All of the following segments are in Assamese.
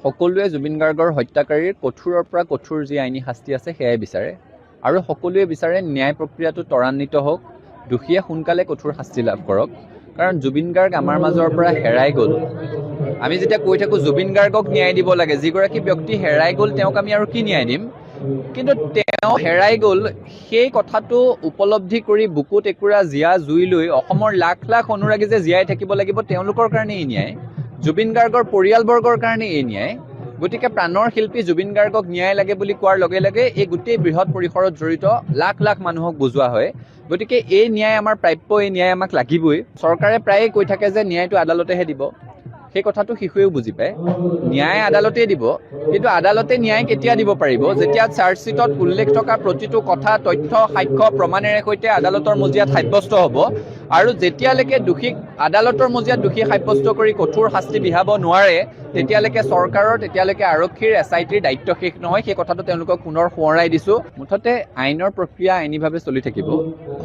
সকলোৱে জুবিন গাৰ্গৰ হত্যাকাৰীৰ কঠোৰৰ পৰা কঠোৰ যি আইনী শাস্তি আছে সেয়াই বিচাৰে আৰু সকলোৱে বিচাৰে ন্যায় প্ৰক্ৰিয়াটো ত্বৰান্বিত হওক, দোষীয়ে সোনকালে কঠোৰ শাস্তি লাভ কৰক। কাৰণ জুবিন গাৰ্গ আমাৰ মাজৰ পৰা হেৰাই গ'ল। আমি যেতিয়া কৈ থাকোঁ জুবিন গাৰ্গক ন্যায় দিব লাগে, যিগৰাকী ব্যক্তি হেৰাই গ'ল তেওঁক আমি আৰু কি ন্যায় দিম? কিন্তু তেওঁ হেৰাই গ'ল সেই কথাটো উপলব্ধি কৰি বুকুত একুৰা জীয়া জুই লৈ অসমৰ লাখ লাখ অনুৰাগী যে জীয়াই থাকিব লাগিব তেওঁলোকৰ কাৰণে এই ন্যায়, জুবিন গাৰ্গৰ পৰিয়ালবৰ্গৰ কাৰণে এই ন্যায়। গতিকে প্ৰাণৰ শিল্পী জুবিন গাৰ্গক ন্যায় লাগে বুলি কোৱাৰ লগে লগে এই গোটেই বৃহৎ পৰিসৰত জড়িত লাখ লাখ মানুহক বুজোৱা হয়। গতিকে এই ন্যায় আমাৰ প্ৰাপ্য, এই ন্যায় আমাক লাগিবই। চৰকাৰে প্ৰায়ে কৈ থাকে যে ন্যায়টো আদালতেহে দিব, সেই কথাটো শিশুৱেও বুজি পায়। ন্যায় আদালতেই দিব, কিন্তু আদালতে ন্যায় কেতিয়া দিব পাৰিব? যেতিয়া চাৰ্জশ্বিটত উল্লেখ থকা প্ৰতিটো কথা, তথ্য, সাক্ষ্য, প্ৰমাণেৰে সৈতে আদালতৰ মজিয়াত সাব্যস্ত হ'ব। আৰু যেতিয়ালৈকে দোষীক আদালতৰ মজিয়াত দোষী সাব্যস্ত কৰি কঠোৰ শাস্তি বিহাব নোৱাৰে তেতিয়ালৈকে চৰকাৰৰ, তেতিয়ালৈকে আৰক্ষীৰ, SITৰ দায়িত্ব শেষ নহয়। সেই কথাটো তেওঁলোকক পুনৰ সোঁৱৰাই দিছোঁ। মুঠতে আইনৰ প্ৰক্ৰিয়া আইনীভাৱে চলি থাকিব।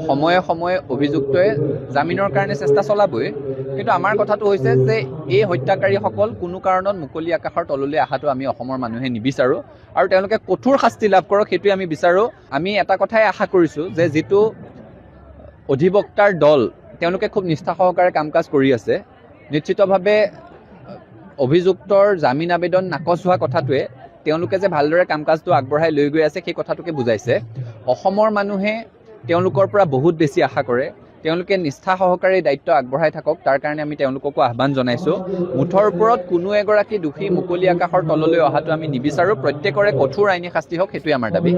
সময়ে সময়ে অভিযুক্তই জামিনৰ কাৰণে চেষ্টা চলাবই। কিন্তু আমাৰ কথাটো হৈছে যে এই হত্যাকাৰীসকল কোনো কাৰণত মুকলি আকাশৰ তললৈ অহাটো আমি অসমৰ মানুহে নিবিচাৰোঁ আৰু তেওঁলোকে কঠোৰ শাস্তি লাভ কৰক সেইটোৱে আমি বিচাৰোঁ। আমি এটা কথাই আশা কৰিছোঁ যে যিটো অধিবক্তাৰ দল তেওঁলোকে খুব নিষ্ঠা সহকাৰে কাম কাজ কৰি আছে, নিশ্চিতভাৱে অভিযুক্তৰ জামিন আবেদন নাকচ হোৱা কথাটোৱে তেওঁলোকে যে ভালদৰে কাম কাজটো আগবঢ়াই লৈ গৈ আছে সেই কথাটোকে বুজাইছে। অসমৰ মানুহে তেওঁলোকৰ পৰা বহুত বেছি আশা কৰে। তেওঁলোকে নিষ্ঠা সহকাৰে দায়িত্ব আগবঢ়াই থাকক, তাৰ কাৰণে আমি তেওঁলোককো আহ্বান জনাইছোঁ। মুঠৰ ওপৰত কোনো এগৰাকী দোষী মুকলি আকাশৰ তললৈ অহাটো আমি নিবিচাৰোঁ। প্ৰত্যেকৰে কঠোৰ আইনী শাস্তি হওক, সেইটোৱে আমাৰ দাবী।